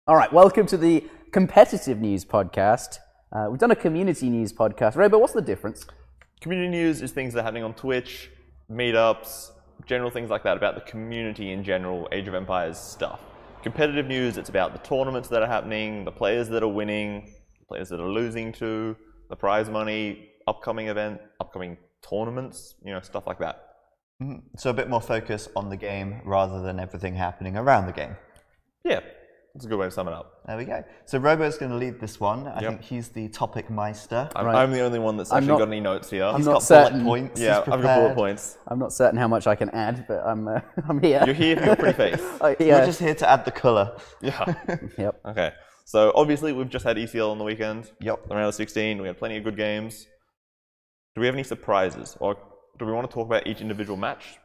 All right, welcome to the competitive news podcast. We've done a community news podcast. Robo, what's the difference? Community news is things that are happening on Twitch, meetups, general things like that about the community in general, Age of Empires stuff. Competitive news, it's about the tournaments that are happening, the players that are winning, the players that are losing to, the prize money, upcoming tournaments, stuff like that. Mm-hmm. So a bit more focus on the game rather than everything happening around the game. Yeah, that's a good way to sum it up. There we go. So Robo's going to lead this one. I think he's the topic meister. I'm the only one that's actually got any notes here. He's got bullet points. Yeah, I've got bullet points. I'm not certain how much I can add, but I'm here. You're here for your pretty face. We're just here to add the colour. Yeah. Yep. Okay. So obviously we've just had ECL on the weekend. Yep. The round of 16. We had plenty of good games. Do we have any surprises, or do we want to talk about each individual match?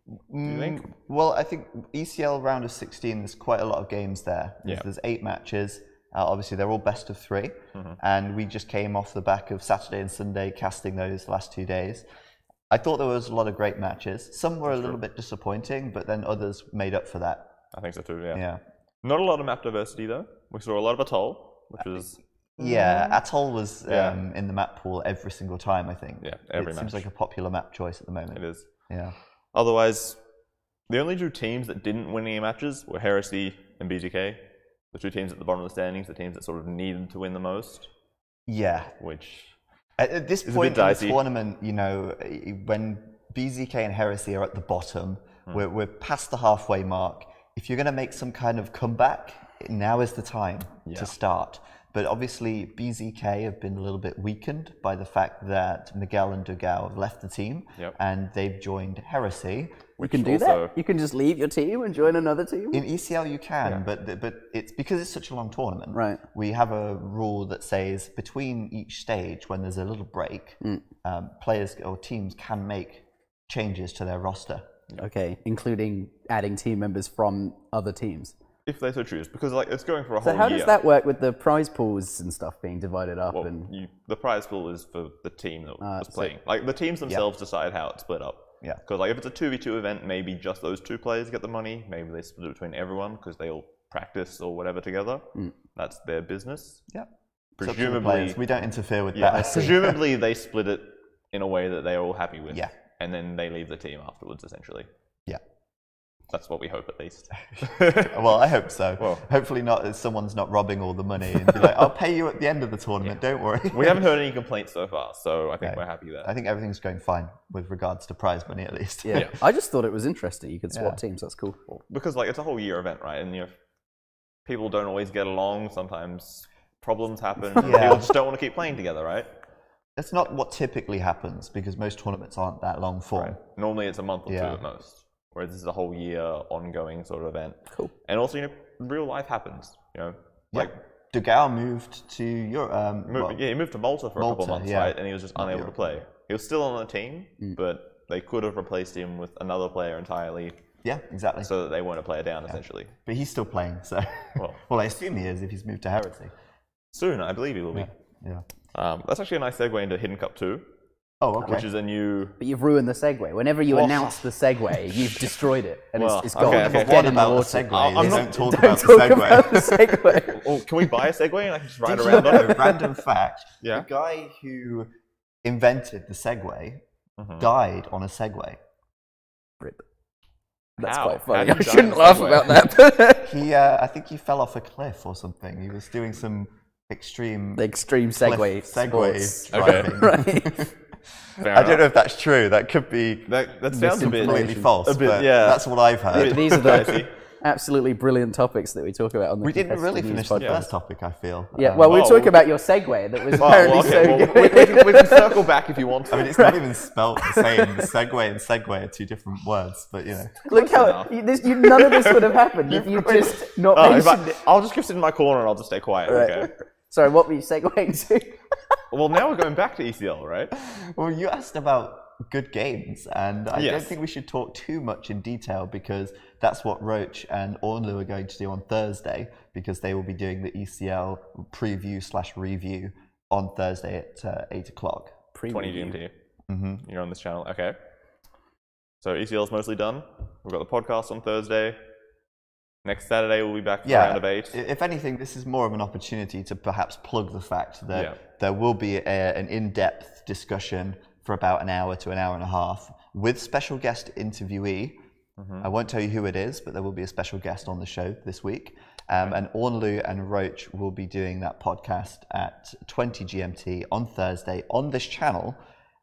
Do you think? Well, I think ECL round of 16, there's quite a lot of games there. There's 8 matches. Obviously, they're all best of 3. Mm-hmm. And we just came off the back of Saturday and Sunday casting those last 2 days. I thought there was a lot of great matches. Some were a little bit disappointing, but then others made up for that. I think so too, yeah. Not a lot of map diversity, though. We saw a lot of Atoll, which was... Yeah, Atoll was in the map pool every single time, I think. Yeah, every match. It seems like a popular map choice at the moment. It is. Yeah. Otherwise, the only 2 teams that didn't win any matches were Heresy and BZK. The 2 teams at the bottom of the standings, the teams that sort of needed to win the most. Yeah. Which at this point in the tournament, when BZK and Heresy are at the bottom, we're past the halfway mark. If you're going to make some kind of comeback, now is the time to start. But obviously, BZK have been a little bit weakened by the fact that Miguel and Dugao have left the team, and they've joined Heresy. You can do that. You can just leave your team and join another team. In ECL, you can, but it's because it's such a long tournament. Right. We have a rule that says between each stage, when there's a little break, players or teams can make changes to their roster. Okay, including adding team members from other teams. If they so choose, because it's going for a whole year. So how does that work with the prize pools and stuff being divided up? The prize pool is for the team that was playing. The teams themselves decide how it's split up. Yeah. Because if it's a 2v2 event, maybe just those 2 players get the money. Maybe they split it between everyone because they all practice or whatever together. That's their business. Yeah. Presumably, we don't interfere with that. Presumably, they split it in a way that they're all happy with. Yeah. And then they leave the team afterwards, essentially. Yeah. That's what we hope, at least. Well, I hope so. Well, hopefully not. Someone's not robbing all the money and be like, "I'll pay you at the end of the tournament. Don't worry." We haven't heard any complaints so far, so I think we're happy there. I think everything's going fine with regards to prize money, at least. Yeah. I just thought it was interesting. You could swap teams. That's cool. Because it's a whole year event, right? And people don't always get along. Sometimes problems happen. People just don't want to keep playing together, right? That's not what typically happens because most tournaments aren't that long for. Right. Normally, it's a month or 2 at most. Whereas this is a whole year ongoing sort of event. Cool. And also, real life happens. Dugao moved to Europe. He moved to Malta for a couple of months, right? And he was just unable to play. He was still on the team, but they could have replaced him with another player entirely. Yeah, exactly. So that they weren't a player down, essentially. But he's still playing, so... Well, I assume he is if he's moved to Heresy. Soon, I believe he will be. Yeah. That's actually a nice segue into Hidden Cup 2. Oh, okay. Which is a new... But you've ruined the segue. Whenever you announce the segue, you've destroyed it. And it's gone. Okay. What about the segue? Don't talk about the segue. Well, can we buy a segue and I can just ride around on it? Random fact. The guy who invented the segue died on a segue. Rip. That's quite funny. I shouldn't laugh about that. I think he fell off a cliff or something. He was doing some extreme segway driving. Right. I don't know if that's true. That could be. That sounds a bit completely false. But that's what I've heard. These are the absolutely brilliant topics that we talk about on the. We didn't really finish the podcast. first topic, I feel. Yeah, well, we were talking about your segue that was apparently so good. We can circle back if you want to. I mean, it's not even spelt the same. Segue and segue are 2 different words, but Look how none of this would have happened if you just not mentioned it. I'll just go sit in my corner and I'll just stay quiet. Right. Okay. Sorry, what were you segueing to? Well, now we're going back to ECL, right? Well, you asked about good games, and I Yes. don't think we should talk too much in detail because that's what Roach and Ornlu are going to do on Thursday, because they will be doing the ECL preview/review on Thursday at 8 o'clock. 20 GMT. You're on this channel. Okay. So ECL is mostly done. We've got the podcast on Thursday. Next Saturday we'll be back for round of 8. If anything, this is more of an opportunity to perhaps plug the fact that there will be an in-depth discussion for about an hour to an hour and a half with special guest interviewee. I won't tell you who it is, but there will be a special guest on the show this week. And Ornlu and Roach will be doing that podcast at 20 GMT on Thursday on this channel,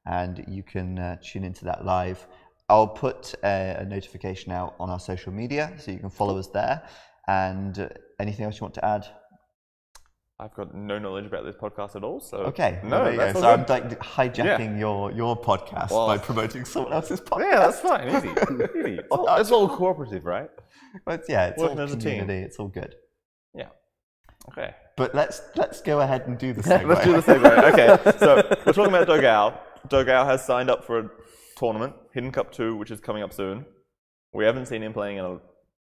and you can tune into that live. I'll put a notification out on our social media, so you can follow us there. And anything else you want to add? I've got no knowledge about this podcast at all, so... Okay. No, that's so I'm like hijacking your podcast by promoting someone else's podcast. Yeah, that's fine. Easy. Easy. It's all cooperative, right? But yeah, it's Working all as a community. team. It's all good. Yeah. Okay. But let's go ahead and do the segue. Let's do the segue. Okay, so we're talking about Dogao. Dogao has signed up for a tournament, Hidden Cup 2, which is coming up soon. We haven't seen him playing in a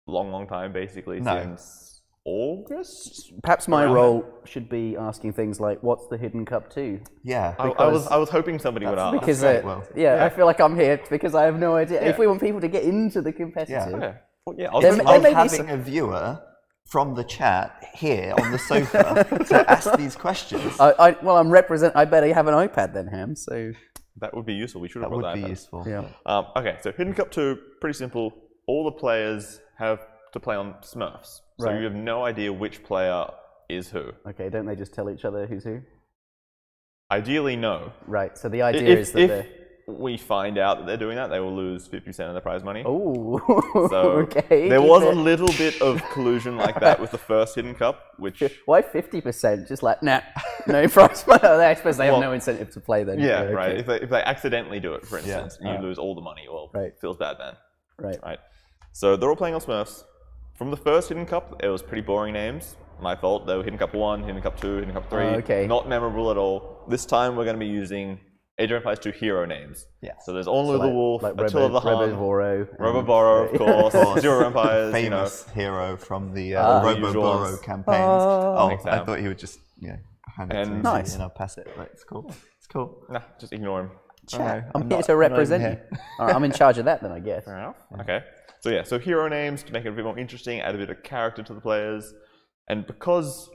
long time, basically, since August? Perhaps my role should be asking things like, what's the Hidden Cup 2? Yeah. I was hoping somebody would ask. Because I feel like I'm here because I have no idea. If we want people to get into the competitive... I was having a viewer from the chat here on the sofa to ask these questions. I better have an iPad then, Ham, so... That would be useful. We should have brought that. That would be useful. Yeah. Okay, so Hidden Cup 2, pretty simple. All the players have to play on Smurfs. So you have no idea which player is who. Okay, don't they just tell each other who's who? Ideally, no. Right, so the idea is that if we find out that they're doing that, they will lose 50% of their prize money. Oh, so okay. There was a little bit of collusion like that with the first Hidden Cup, which... Why 50%? Just like, nah, no prize money. I suppose they have no incentive to play then. Yeah, right. If they accidentally do it, for instance, and you lose all the money, well, it feels bad then. Right. So they're all playing on Smurfs. From the first Hidden Cup, it was pretty boring names. My fault. They were Hidden Cup 1, Hidden Cup 2, Hidden Cup 3. Okay. Not memorable at all. This time we're going to be using Age of Empires 2 hero names. Yeah. So there's Ornlu the Wolf, Attila the Hun, Robo-Boro, of course, ZeroEmpires, famous hero from the Robo-Boro campaigns. I thought he would just hand it to me and I'll pass it. Right, it's cool. It's cool. Nah, just ignore him. I'm here to represent you. I'm in charge of that then, I guess. Fair enough. Okay. So hero names to make it a bit more interesting, add a bit of character to the players, and because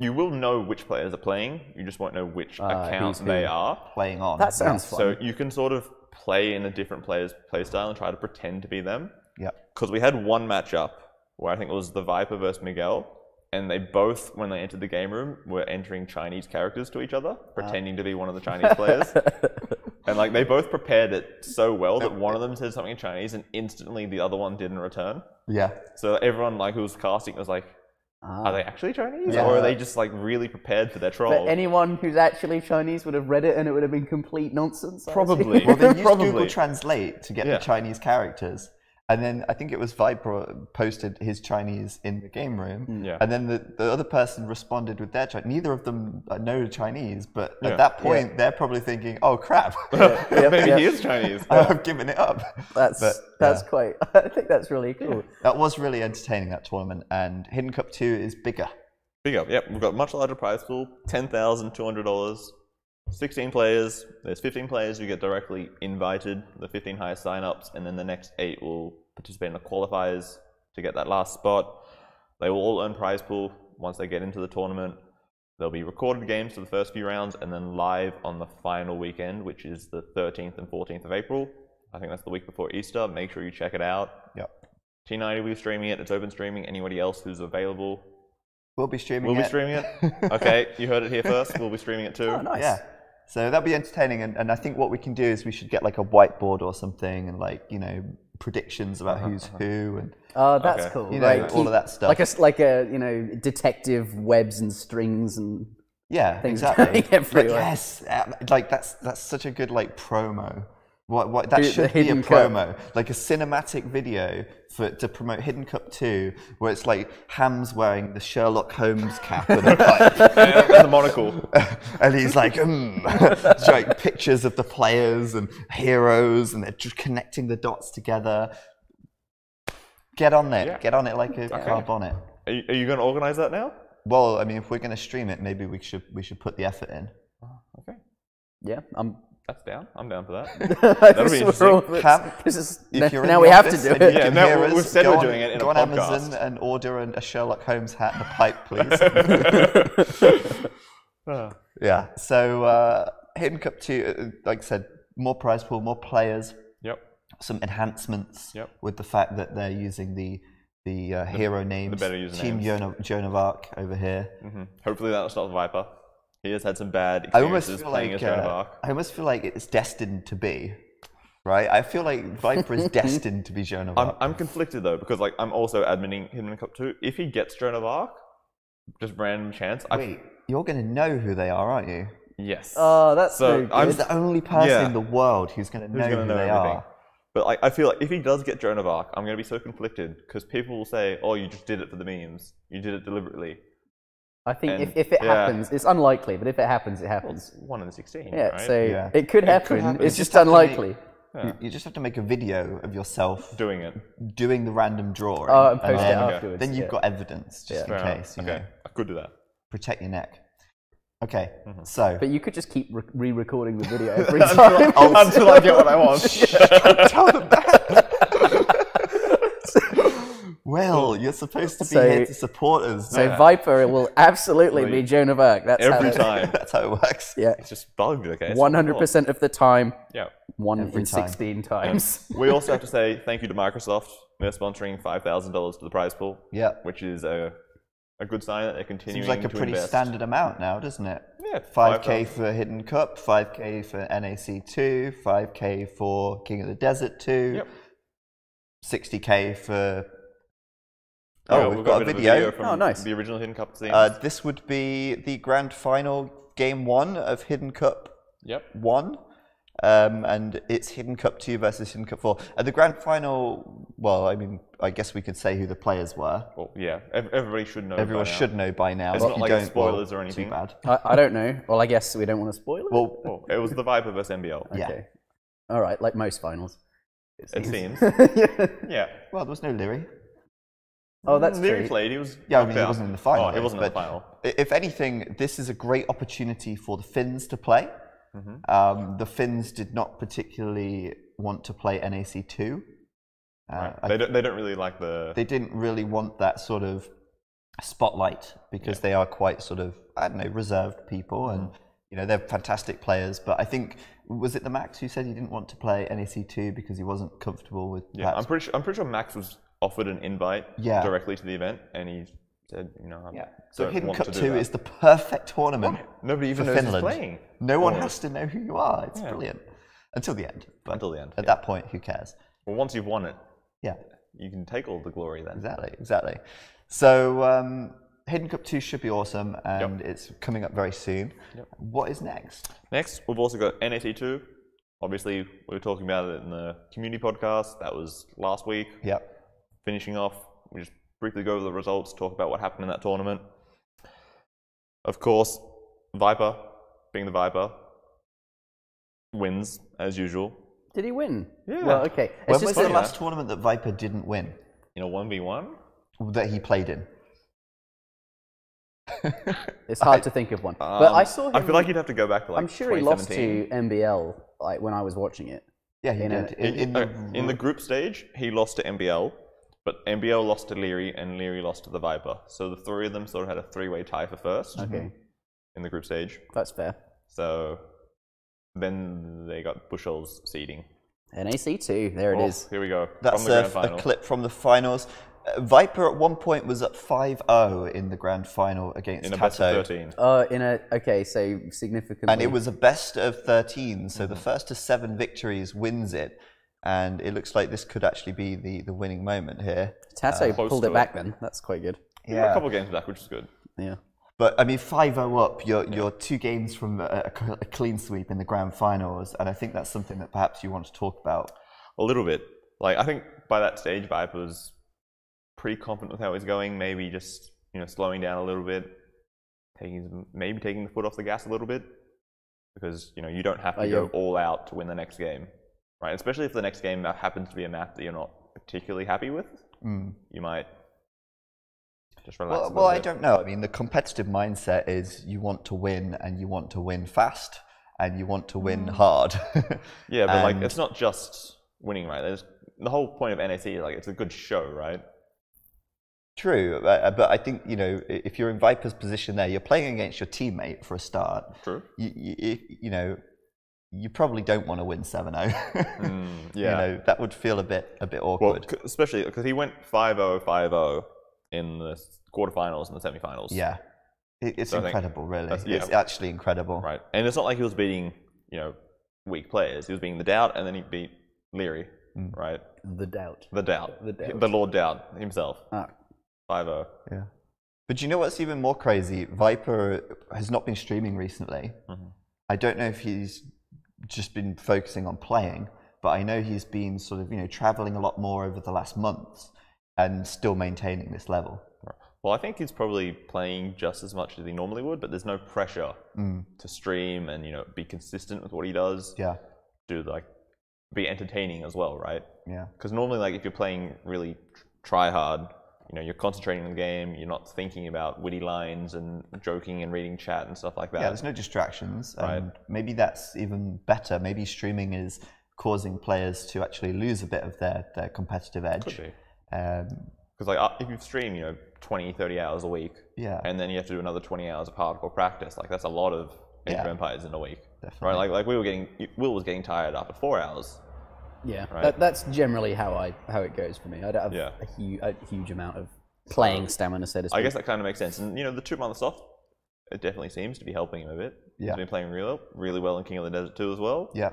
you will know which players are playing, you just won't know which account they are playing on. That sounds fun. So you can sort of play in a different player's playstyle and try to pretend to be them. Yeah. Because we had one matchup where I think it was the Viper versus Miguel, and they both, when they entered the game room, were entering Chinese characters to each other, pretending to be one of the Chinese players. And like they both prepared it so well that one of them said something in Chinese and instantly the other one didn't return. Yeah. So everyone like who was casting was like, are they actually Chinese? Or are they just like really prepared for their troll? But anyone who's actually Chinese would have read it and it would have been complete nonsense. Probably. Well, they used Google Translate to get the Chinese characters. And then I think it was Viper posted his Chinese in the game room. Yeah. And then the other person responded with their Chinese. Neither of them know Chinese, but at that point, they're probably thinking, oh crap. Maybe he is Chinese. I've given it up. That's quite, I think that's really cool. That was really entertaining, that tournament. And Hidden Cup 2 is bigger. Bigger, yep. We've got much larger prize pool, $10,200. 16 players, there's 15 players who get directly invited, the 15 highest sign-ups, and then the next 8 will participate in the qualifiers to get that last spot. They will all earn prize pool once they get into the tournament. There'll be recorded games for the first few rounds and then live on the final weekend, which is the 13th and 14th of April. I think that's the week before Easter. Make sure you check it out. Yep. T90 will be streaming it. It's open streaming. Anybody else who's available? We'll be streaming it. We'll be streaming it? Okay, you heard it here first. We'll be streaming it too. Oh, nice. Yeah. So that'll be entertaining, and I think what we can do is we should get like a whiteboard or something, and like predictions about who's who, and that's cool. All of that stuff. Like a detective webs and strings and things exactly. everywhere. Yes, like that's such a good like promo. What that should be a promo, like a cinematic video to promote Hidden Cup 2, where it's like Ham's wearing the Sherlock Holmes cap and the monocle, and he's like, it's like pictures of the players and heroes, and they're just connecting the dots together. Get on it, get on it like a car bonnet. Are you going to organize that now? Well, I mean, if we're going to stream it, maybe we should put the effort in. Okay. Yeah, I'm That's down. I'm down for that. That'll be interesting. Now we have to do it. Yeah, now we've said we're doing it in a podcast. Go on Amazon and order a Sherlock Holmes hat and a pipe, please. Yeah. So Hidden Cup 2, like I said, more prize pool, more players. Yep. Some enhancements. Yep. With the fact that they're using the hero names. The better usernames. Team Joan of Arc over here. Mm-hmm. Hopefully that'll stop Viper. He has had some bad experiences playing as Joan of Arc. I almost feel like it's destined to be, right? I feel like Viper is destined to be Joan of Arc. I'm conflicted though, because like I'm also adminning him in Cup 2. If he gets Joan of Arc, just random chance. Wait, you're going to know who they are, aren't you? Yes. Oh, that's so good. I'm the only person in the world who's going to know who they are. But like, I feel like if he does get Joan of Arc, I'm going to be so conflicted because people will say, "Oh, you just did it for the memes. You did it deliberately." I think if it happens, it's unlikely, but if it happens, it happens. Well, 1 in 16, yeah, right? So it could happen. It's just unlikely. You just have to make a video of yourself doing the random drawing. Oh, and post it afterwards. Then you've got evidence, just in case. You know. I could do that. Protect your neck. Okay, so... But you could just keep re-recording the video every time. until I get what I want. Tell them that. Well, you're supposed to be here to support us. So Viper will absolutely be Joan of Arc. That's every time. That's how it works. Yeah. It's just bugged, okay? 100% of the time. Yeah. 1 in 16 times. We also have to say thank you to Microsoft. They're sponsoring $5,000 to the prize pool. Yeah. Which is a good sign that they're continuing to invest. Seems like a pretty standard amount now, doesn't it? Yeah. 5K for Hidden Cup, 5K for NAC 2, 5K for King of the Desert 2, yep. 60K for... we've got a video from nice. The original Hidden Cup scene. This would be the grand final game 1 of Hidden Cup 1. And it's Hidden Cup 2 versus Hidden Cup 4. At the grand final, well, I mean, I guess we could say who the players were. Well, yeah, everybody should know. Everyone should know by now. It's not like spoilers or anything. Too bad. I don't know. Well, I guess we don't want to spoil it. Well, it was the Viper versus NBL. Okay. Yeah. All right, like most finals. It seems. Yeah. Well, there was no Leary. Oh, that's true. Leary played. He was. Yeah, I mean, he wasn't in the final. Oh, he wasn't in the final. If anything, this is a great opportunity for the Finns to play. Mm-hmm. The Finns did not particularly want to play NAC 2. Right. They don't really like the... They didn't really want that sort of spotlight because they are quite sort of, I don't know, reserved people and, you know, they're fantastic players. But I think, was it the Max who said he didn't want to play NAC 2 because he wasn't comfortable with... Yeah, I'm pretty sure Max was offered an invite directly to the event and he said, you know, so Hidden Cup 2 is the perfect tournament. Nobody even knows who's playing. No one has to know who you are. It's brilliant. Until the end. But until the end. At that point, who cares? Well, once you've won it, you can take all the glory then. Exactly. So Hidden Cup 2 should be awesome, and it's coming up very soon. Yep. What is next? Next, we've also got NAC 2. Obviously, we were talking about it in the community podcast. That was last week. Yep. Finishing off, we just briefly go over the results, talk about what happened in that tournament. Of course, Viper, being the Viper, wins as usual. Did he win? Yeah. Well, okay. When was the last tournament that Viper didn't win? In a 1v1? That he played in. It's hard to think of one. But I saw him... I feel like you'd have to go back to like I'm sure he lost to NBL like when I was watching it. Yeah, he did. In the group stage, he lost to NBL. But NBL lost to Leary, and Leary lost to the Viper. So the three of them sort of had a three-way tie for first in the group stage. That's fair. So then they got Bushel's seeding. NAC 2, there it is. Here we go. That's from the grand final. A clip from the finals. Viper at one point was up 5-0 in the grand final against Tato. In a best of 13. Okay, so significantly. And it was a best of 13, so the first to 7 victories wins it. And it looks like this could actually be the winning moment here. Tato pulled it back then. That's quite good. Yeah, a couple of games back, which is good. Yeah. But, I mean, 5-0 up, you're 2 games from a clean sweep in the grand finals. And I think that's something that perhaps you want to talk about. A little bit. Like, I think by that stage, Viper was pretty confident with how he's going. Maybe just, slowing down a little bit. Maybe taking the foot off the gas a little bit. Because, you don't have to go all out to win the next game. Right, especially if the next game happens to be a map that you're not particularly happy with, you might just relax. Well, I don't know. I mean, the competitive mindset is you want to win and you want to win fast. and you want to win hard. Yeah, but like it's not just winning, right? There's the whole point of NAC is like it's a good show, right? True, but I think, you know, if you're in Viper's position there, you're playing against your teammate for a start. True. You know, you probably don't want to win 7-0. Yeah. You know, that would feel a bit awkward. Well, especially because he went 5-0, 5-0 in the quarterfinals and the semifinals. Yeah. It's so incredible, really. It's actually incredible. Right. And it's not like he was beating, you know, weak players. He was beating the Doubt, and then he beat Leary, right? The Doubt. The Lord Doubt himself. 5-0. Yeah. But you know what's even more crazy? Viper has not been streaming recently. I don't know if he's just been focusing on playing, but I know he's been sort of, you know, traveling a lot more over the last months and still maintaining this level. Well, I think he's probably playing just as much as he normally would, but there's no pressure to stream and, you know, be consistent with what he does. Yeah. Do like be entertaining as well, right? Yeah. Because normally, like if you're playing really try hard, you know, you're concentrating on the game, you're not thinking about witty lines and joking and reading chat and stuff like that. Yeah, there's no distractions. Right. Maybe that's even better. Maybe streaming is causing players to actually lose a bit of their competitive edge. Could be. Because like if you stream, you know, 20, 30 hours a week, and then you have to do another 20 hours of hardcore practice, like that's a lot of Age of Empires in a week. Definitely. Right? Like Will was getting tired after 4 hours. Yeah, right? That's generally how it goes for me. I don't have a huge amount of playing stamina, so to speak. I guess that kind of makes sense. And you know, the 2 months off, it definitely seems to be helping him a bit. Yeah. He's been playing really well in King of the Desert 2 as well. Yeah.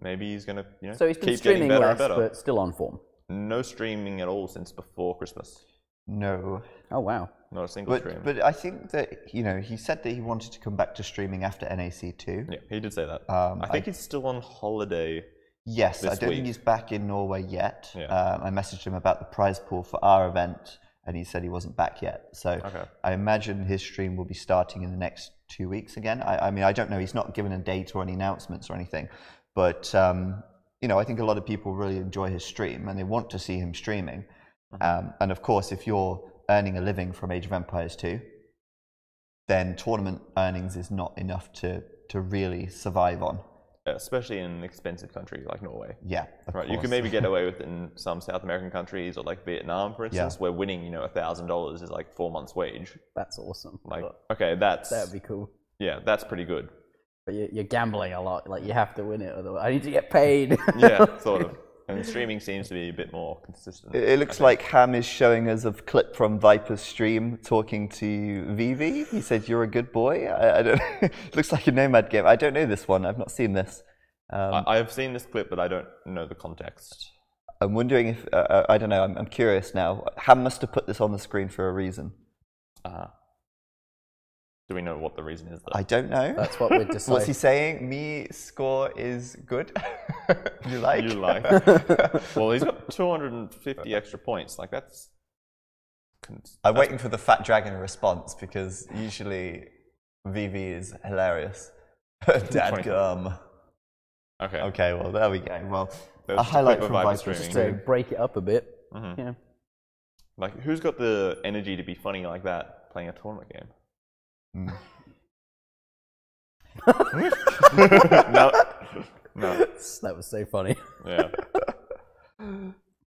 Maybe he's gonna, you know, so he's been keep streaming getting better less, and better. but still on form. No streaming at all since before Christmas. No. Oh wow. Not a single stream. But I think that, you know, he said that he wanted to come back to streaming after NAC 2. Yeah, he did say that. I think he's still on holiday. Yes, I don't think he's back in Norway yet. Yeah. I messaged him about the prize pool for our event, and he said he wasn't back yet. So I imagine his stream will be starting in the next 2 weeks again. I mean, I don't know. He's not given a date or any announcements or anything. But, you know, I think a lot of people really enjoy his stream, and they want to see him streaming. And of course, if you're earning a living from Age of Empires 2, then tournament earnings is not enough to really survive on. Especially in an expensive country like Norway. Yeah, of right. course. You can maybe get away with it in some South American countries or like Vietnam, for instance, where winning, you know, $1,000 is like 4 months' wage. That's awesome. Like, okay, that'd be cool. Yeah, that's pretty good. But you're gambling a lot. Like you have to win it, otherwise I need to get paid. Yeah, sort of. And streaming seems to be a bit more consistent. It looks like Ham is showing us a clip from Viper's stream talking to Vivi. He said, "You're a good boy." I don't. It looks like a Nomad game. I don't know this one. I've not seen this. I have seen this clip, but I don't know the context. I'm wondering if I don't know. I'm curious now. Ham must have put this on the screen for a reason. Do we know what the reason is, though? I don't know. That's what we're deciding. What's he saying? Me score is good. You like? You like. Well, he's got 250 extra points. Like that's. I'm waiting for the Fat Dragon response because usually VV is hilarious. Dadgum. Okay. Okay. Well, there we go. Well, a highlight from Viper streaming. So break it up a bit. Yeah. Like, who's got the energy to be funny like that playing a tournament game? No. That was so funny. Yeah.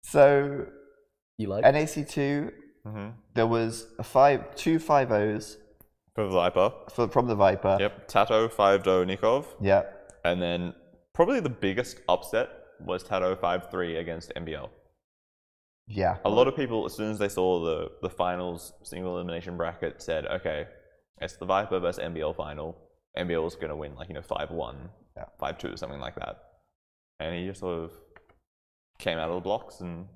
So, you like NAC 2, there was two 5-0s for the Viper. From the Viper. Yep. Tato 5-0 Nikov. Yeah. And then probably the biggest upset was Tato 5-3 against MBL. Yeah. A lot of people, as soon as they saw the finals single elimination bracket, said, okay, it's the Viper versus MBL final. MBL is going to win, like, you know, 5-1, 5-2, something like that. And he just sort of came out of the blocks and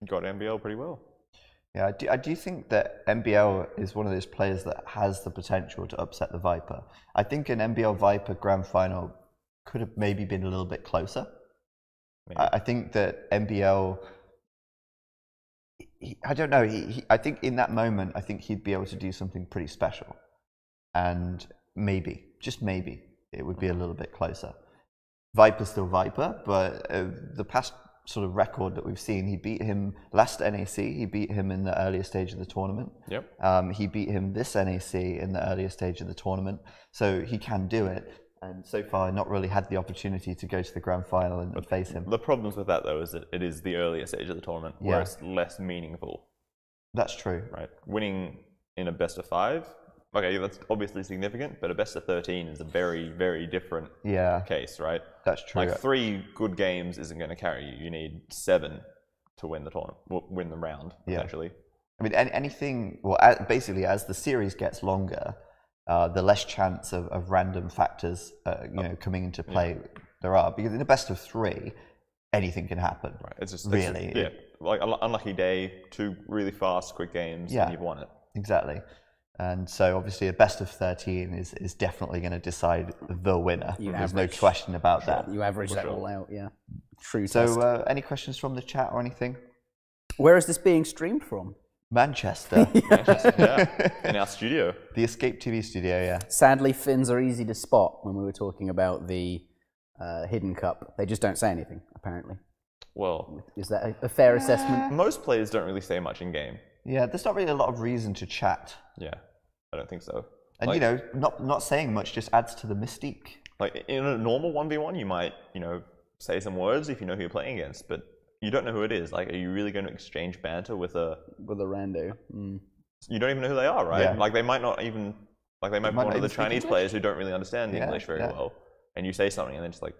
got MBL pretty well. Yeah, I do think that MBL is one of those players that has the potential to upset the Viper. I think an MBL Viper grand final could have maybe been a little bit closer. I think that MBL... I don't know. I think in that moment, I think he'd be able to do something pretty special, and maybe, just maybe, it would be a little bit closer. Viper's still Viper, but the past sort of record that we've seen, he beat him last NAC. He beat him in the earlier stage of the tournament. Yep. He beat him this NAC in the earlier stage of the tournament, so he can do it. and so far not really had the opportunity to go to the grand final and face him. The problems with that, though, is that it is the earlier stage of the tournament, where it's less meaningful. That's true. Right? Winning in a best of 5, okay, that's obviously significant, but a best of 13 is a very, very different case, right? That's true. Like 3 good games isn't going to carry you. You need 7 to win the tournament, win the round, essentially. I mean, anything, well, basically, as the series gets longer, the less chance of random factors, coming into play there are. Because in a best of 3, anything can happen. Right. It's just really. Like an unlucky day, 2 really fast, quick games, and you've won it. Exactly. And so obviously a best of 13 is definitely going to decide the winner. There's no question about that. You average that all out, True. So any questions from the chat or anything? Where is this being streamed from? Manchester. In our studio. The Escape TV studio, Sadly, Finns are easy to spot when we were talking about the Hidden Cup. They just don't say anything, apparently. Well, is that a fair assessment? Most players don't really say much in game. Yeah, there's not really a lot of reason to chat. Yeah, I don't think so. And not saying much just adds to the mystique. Like in a normal 1v1, you might, say some words if you know who you're playing against, but you don't know who it is. Like, are you really going to exchange banter with a rando? You don't even know who they are, right? Yeah. Like they might not even be one of the Chinese players who don't really understand English very well, and you say something and then just like.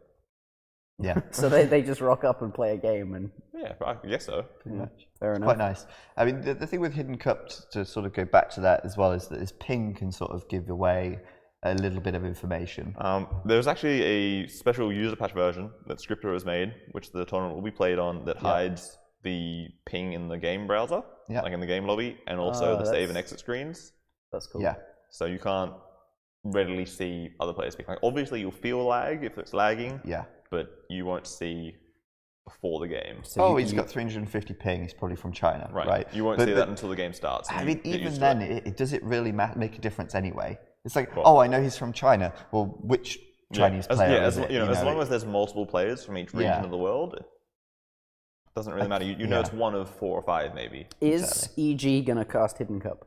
Yeah. So they just rock up and play a game and. Yeah, I guess so. Pretty much. Fair enough. Quite nice. I mean, the thing with Hidden Cup, to sort of go back to that as well, is that this ping can sort of give away a little bit of information. There's actually a special user patch version that Scripter has made, which the tournament will be played on, that hides the ping in the game browser, like in the game lobby, and also the save and exit screens. That's cool. Yeah. So you can't readily see other players being like. Obviously, you'll feel lag if it's lagging. Yeah. But you won't see before the game. So he's got 350 ping. He's probably from China, right? You won't see that until the game starts. I mean, even then, does it really make a difference anyway? It's like, I know he's from China. Well, which Chinese player is it? As long as there's multiple players from each region of the world, it doesn't really matter. You know it's one of 4 or 5, maybe. Is EG going to cast Hidden Cup?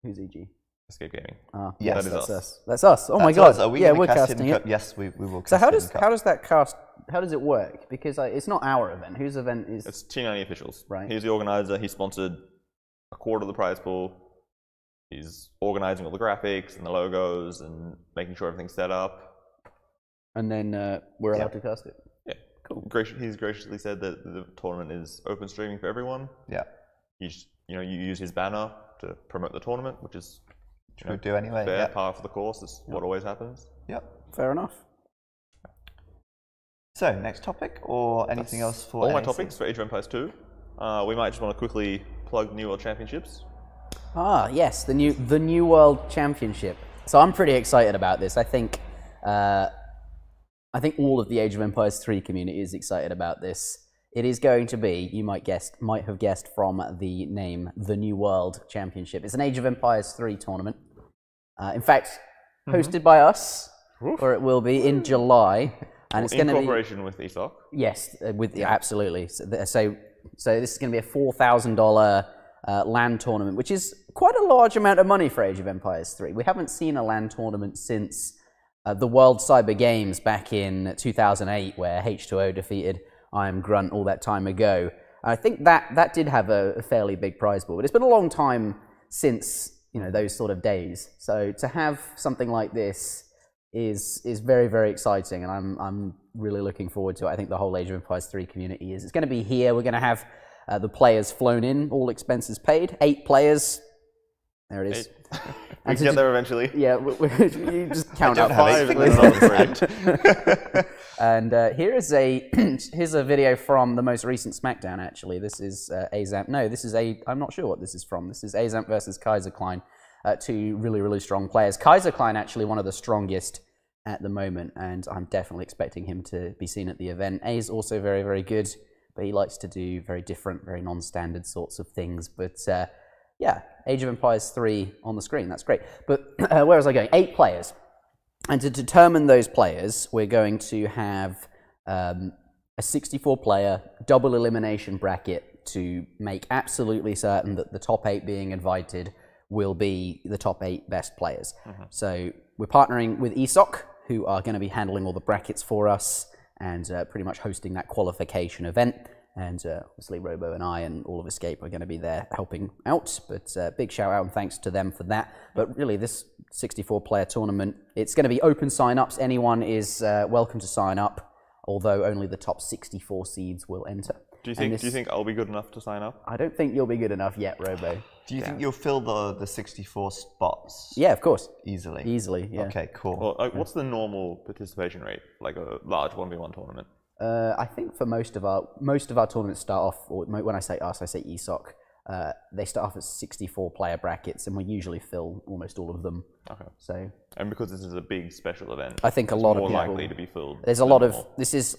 Who's EG? Escape Gaming. Yes, that's us. That's us. Oh my god! Are we we're casting it. Yes, we will. Cast so how does that cast? How does it work? Because it's not our event. Whose event is? It's T90 officials. Right. He's the organizer. He sponsored a quarter of the prize pool. He's organizing all the graphics and the logos and making sure everything's set up. And then we're allowed to cast it. Yeah, cool. He's graciously said that the tournament is open streaming for everyone. Yeah. You use his banner to promote the tournament, which is. We do anyway. Fair, par for the course is what always happens. Yep. Fair enough. So, next topic or anything else for all my topics for Age of Empires 2. We might just want to quickly plug the New World Championships. Yes, the New World Championship. So I'm pretty excited about this. I think all of the Age of Empires 3 community is excited about this. It is going to be, you might have guessed from the name, the New World Championship. It's an Age of Empires 3 tournament. In fact, hosted by us, or it will be in July, and it's going to be in cooperation with ESOC. Yes, absolutely. So this is going to be a $4,000 LAN tournament, which is quite a large amount of money for Age of Empires 3. We haven't seen a LAN tournament since the World Cyber Games back in 2008, where H2O defeated I Am Grunt all that time ago. I think that did have a fairly big prize pool, but it's been a long time since those sort of days. So to have something like this is very, very exciting, and I'm really looking forward to it. I think the whole Age of Empires 3 community is. It's going to be here. We're going to have the players flown in, all expenses paid. 8 players. There it is. We can get there eventually. Yeah, you just count out 5 and here's a video from the most recent SmackDown. Actually, this is Azamp. No, this is I'm not sure what this is from. This is Azamp versus Kaiser Klein, 2 really, really strong players. Kaiser Klein actually one of the strongest at the moment, and I'm definitely expecting him to be seen at the event. A is also very, very good, but he likes to do very different, very non-standard sorts of things. But yeah, Age of Empires 3 on the screen. That's great. But where was I going? 8 players. And to determine those players, we're going to have a 64-player double elimination bracket to make absolutely certain that the top 8 being invited will be the top 8 best players. So we're partnering with ESOC, who are going to be handling all the brackets for us and pretty much hosting that qualification event. And obviously Robo and I and all of Escape are going to be there helping out. But big shout out and thanks to them for that. But really, this 64-player tournament, it's going to be open sign-ups. Anyone is welcome to sign up, although only the top 64 seeds will enter. Do you think I'll be good enough to sign up? I don't think you'll be good enough yet, Robo. Do you think you'll fill the 64 spots? Yeah, of course. Easily? Easily, yeah. Okay, cool. Well, what's the normal participation rate, like a large 1v1 tournament? I think for most of our tournaments start off, or when I say us, I say ESOC, they start off at 64-player brackets, and we usually fill almost all of them. Okay. So. And because this is a big special event, I think a lot of people more likely to be filled. There's a lot of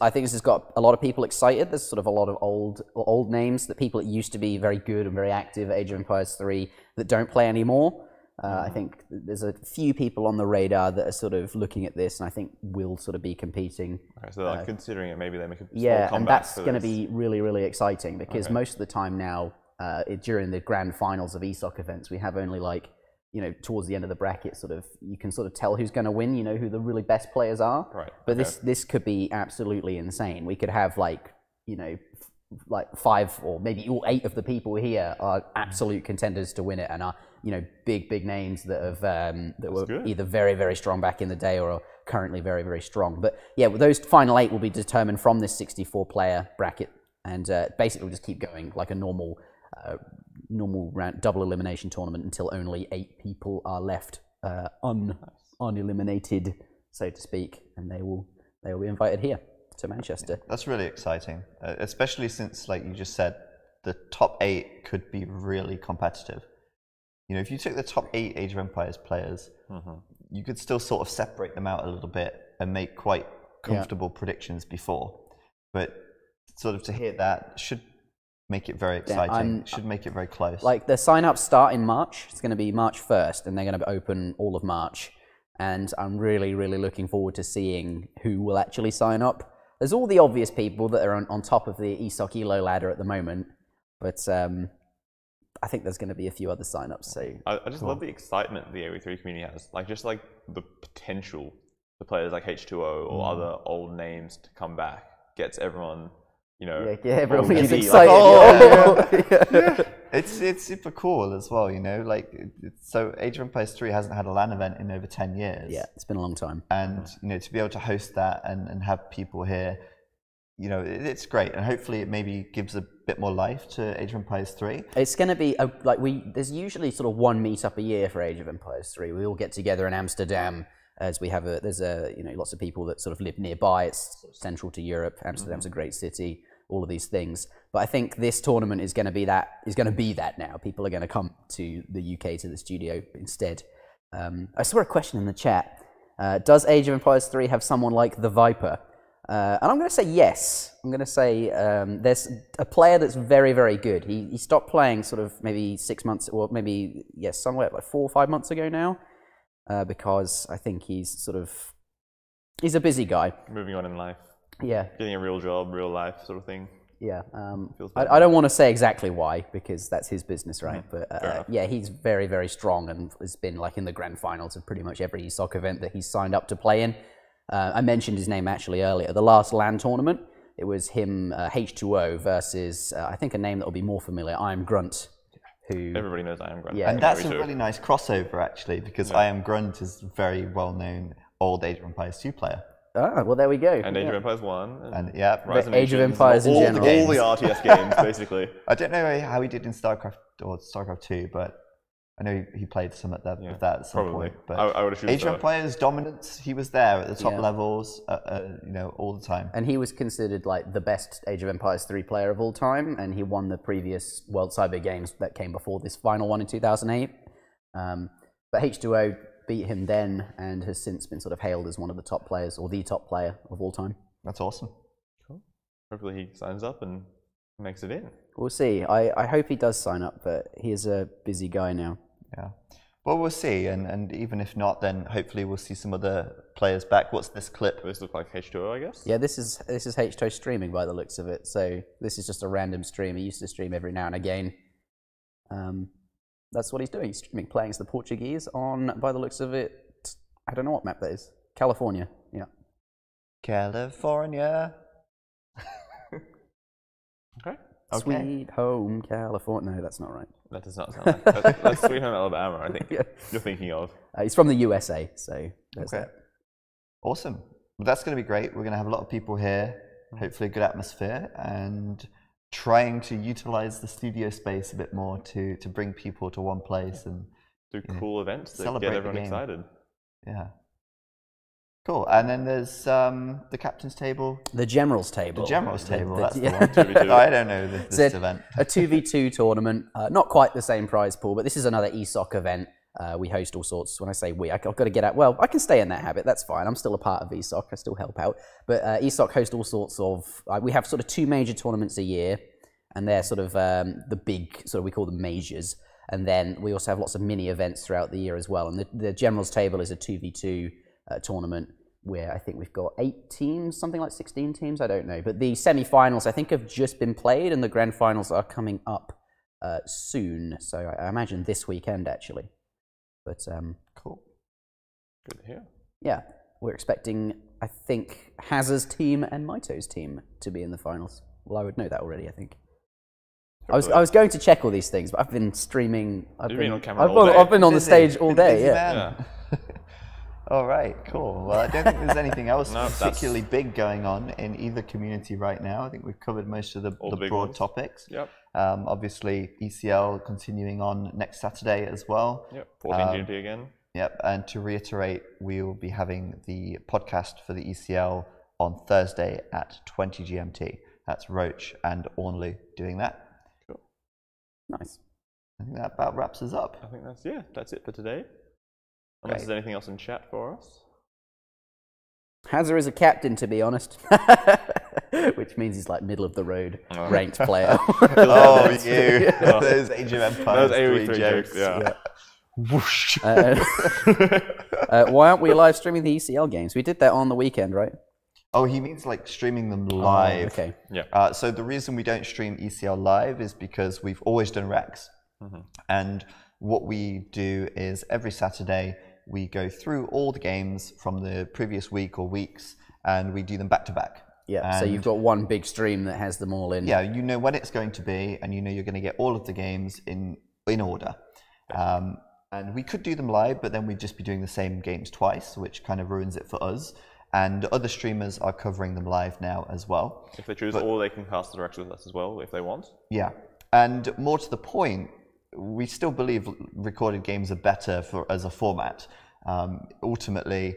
I think this has got a lot of people excited. There's sort of a lot of old names, that people that used to be very good and very active at Age of Empires 3 that don't play anymore. I think there's a few people on the radar that are sort of looking at this, and I think will sort of be competing. Okay, so like considering it, maybe they make a small yeah, comeback. And that's going to be really, really exciting because most of the time now, during the grand finals of ESOC events, we have only like, towards the end of the bracket, sort of you can sort of tell who's going to win. You know who the really best players are. Right. But this could be absolutely insane. We could have like 5 or maybe all 8 of the people here are absolute contenders to win it, and are big names that have that were good. Either very, very strong back in the day or are currently very, very strong. But yeah, those final 8 will be determined from this 64-player bracket, and basically we'll just keep going like a normal round, double elimination tournament until only 8 people are left uneliminated, so to speak, and they will be invited here to Manchester. That's really exciting, especially since, like you just said, the top 8 could be really competitive. If you took the top 8 Age of Empires players, you could still sort of separate them out a little bit and make quite comfortable predictions before. But sort of to hit that should make it very exciting. Should make it very close. Like the sign-ups start in March. It's going to be March 1st, and they're going to be open all of March. And I'm really, really looking forward to seeing who will actually sign up. There's all the obvious people that are on top of the ESOC ELO ladder at the moment, but I think there's going to be a few other sign-ups. So I just love the excitement the AoE3 community has. Like just like the potential for players like H2O or other old names to come back gets everyone, everyone gets excited. It's super cool as well. So Age of Empires 3 hasn't had a LAN event in over 10 years. Yeah, it's been a long time. And to be able to host that and have people here, it's great, and hopefully it maybe gives a bit more life to Age of Empires 3. It's going to be there's usually sort of one meetup a year for Age of Empires 3. We all get together in Amsterdam, as we have there's lots of people that sort of live nearby. It's sort of central to Europe. Amsterdam's a great city. All of these things, but I think this tournament is going to be that now. People are going to come to the UK to the studio instead. I saw a question in the chat. Does Age of Empires 3 have someone like the Viper? And I'm going to say yes. I'm going to say there's a player that's very, very good. He stopped playing sort of maybe 6 months, or maybe, somewhere like 4 or 5 months ago now, because I think he's a busy guy. Moving on in life. Yeah. Getting a real job, real life sort of thing. Yeah. I don't want to say exactly why, because that's his business, right? But he's very, very strong and has been like in the grand finals of pretty much every ESOC event that he's signed up to play in. I mentioned his name actually earlier. The last LAN tournament, it was him, H2O, versus I think a name that will be more familiar, I Am Grunt. Who everybody knows I Am Grunt. Yeah, and that's a really nice crossover actually, because I Am Grunt is a very well-known old Age of Empires 2 player. Ah, well, there we go. And Age of Empires 1. And Age of Empires in general. All the RTS games, basically. I don't know how he did in StarCraft or StarCraft 2, but I know he played some at that at some point. But I would assume Age of Empires dominance, he was there at the top levels, all the time. And he was considered like the best Age of Empires 3 player of all time, and he won the previous World Cyber Games that came before this final one in 2008. But H2O beat him then, and has since been sort of hailed as one of the top players, or the top player of all time. That's awesome. Cool. Hopefully he signs up and makes it in. We'll see. I hope he does sign up, but he is a busy guy now. Yeah. Well, we'll see, and even if not, then hopefully we'll see some other players back. What's this clip? This looks like H2O, I guess? Yeah, this is H2O streaming by the looks of it. So this is just a random stream. He used to stream every now and again. That's what he's doing. He's streaming, playing as the Portuguese on, by the looks of it, I don't know what map that is. California. Yeah. California. Okay. Sweet home California. No, that's not right. That does not sound like that's Sweet Home Alabama, I think you're thinking of. He's from the USA, so there's that. Awesome. Well, that's going to be great. We're going to have a lot of people here, hopefully a good atmosphere, and trying to utilize the studio space a bit more to bring people to one place and do cool events that celebrate get everyone excited. Yeah. Cool. And then there's the captain's table. The general's table. The general's table, that's the one. I don't know this event. A 2v2 tournament. Not quite the same prize pool, but this is another ESOC event. We host all sorts. When I say we, I've got to get out. Well, I can stay in that habit. That's fine. I'm still a part of ESOC. I still help out. But ESOC hosts all sorts of... we have sort of 2 major tournaments a year, and they're sort of the big, we call them majors. And then we also have lots of mini events throughout the year as well. And the general's table is a 2v2 tournament where I think we've got 8 teams, something like 16 teams, I don't know. But the semi-finals, I think, have just been played, and the grand finals are coming up soon. So I imagine this weekend, actually. But cool. Good to hear. Yeah, we're expecting, I think, Hazard's team and Maito's team to be in the finals. Well, I would know that already, I think. I was going to check all these things, but I've been streaming. I've been on camera all day. I've been on the stage all day. Yeah. All right, cool. Well, I don't think there's anything else particularly big going on in either community right now. I think we've covered most of the broad topics. Yep. Obviously, ECL continuing on next Saturday as well. Yep. 14 GMT again. Yep. And to reiterate, we will be having the podcast for the ECL on Thursday at 20 GMT. That's Roach and Ornlu doing that. Cool. Nice. I think that about wraps us up. I think that's it for today. Unless there's anything else in chat for us. Hazard is a captain, to be honest. Which means he's like middle of the road ranked player. Oh, you. Those Age of Empires. Those 3 jokes, yeah. Whoosh. Why aren't we live streaming the ECL games? We did that on the weekend, right? Oh, he means like streaming them live. Oh, okay. Yeah. So the reason we don't stream ECL live is because we've always done Rex. And what we do is every Saturday, we go through all the games from the previous week or weeks, and we do them back to back. Yeah, so you've got one big stream that has them all in. Yeah, you know when it's going to be, and you know you're going to get all of the games in order. And we could do them live, but then we'd just be doing the same games twice, which kind of ruins it for us. And other streamers are covering them live now as well. If they choose, or they can cast directly with us as well, if they want. Yeah, and more to the point, we still believe recorded games are better as a format. Ultimately,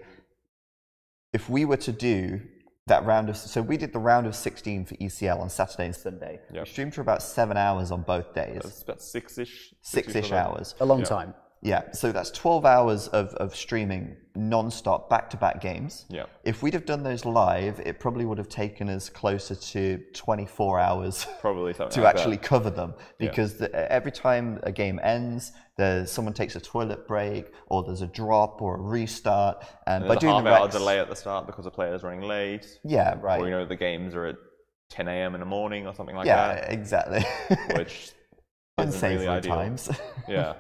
if we were to do that round of... So we did the round of 16 for ECL on Saturday and Sunday. Yep. We streamed for about 7 hours on both days. That's about 6-ish. 6-ish hours. A long time. Yeah, so that's 12 hours of streaming non-stop, back-to-back games. Yeah. If we'd have done those live, it probably would have taken us closer to 24 hours probably to actually cover them. Because every time a game ends, someone takes a toilet break, or there's a drop, or a restart. And by doing a half-hour delay at the start because the player's running late. Yeah, right. Or, the games are at 10 a.m. in the morning or something like that. Yeah, exactly. Which unsavory really times. Yeah.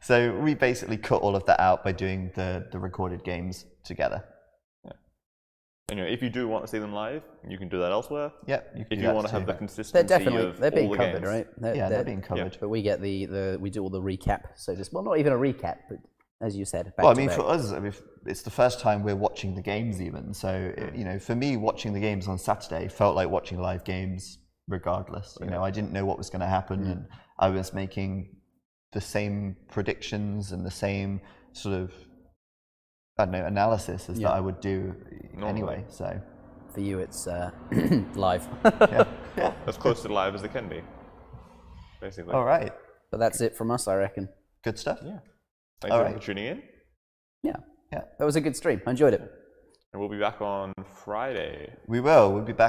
So we basically cut all of that out by doing the recorded games together. Yeah. Anyway, if you do want to see them live, you can do that elsewhere. Yeah. If you want to have the consistency they're being covered, games. Right? They're being covered. But we get we do all the recap. So not even a recap, but as you said. Well, I mean, for us, it's the first time we're watching the games even. So for me, watching the games on Saturday felt like watching live games regardless. I didn't know what was going to happen, and I was making the same predictions and the same sort of analysis as that I would do anyway. So for you, it's live. yeah, as close to live as it can be, basically. All right, but that's it from us, I reckon. Good stuff. Yeah. Thanks for tuning in. Yeah, that was a good stream. I enjoyed it. And we'll be back on Friday. We will. We'll be back